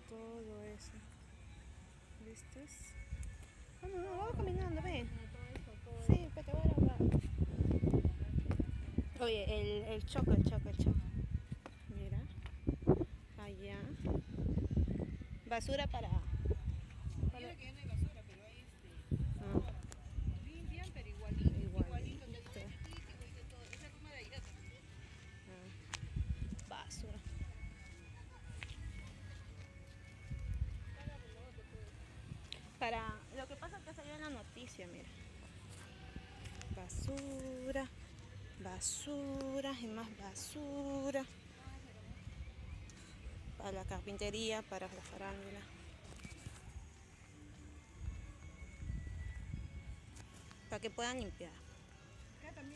todo eso. ¿Viste? Vamos, vamos caminando, ven. Sí, pero te voy a grabar. Oye, el choco. Mira, allá. Basura para... Mira que ya no hay basura, pero hay Ah, limpian, pero igualito te igualito. duele a ti, te duele todo. Esa toma de aire también. Ah, basura. Para... Lo que pasa es que salió en la noticia, mira. Basura, basura y más basura. Para la carpintería, para la farándula. Para que puedan limpiar. Acá también.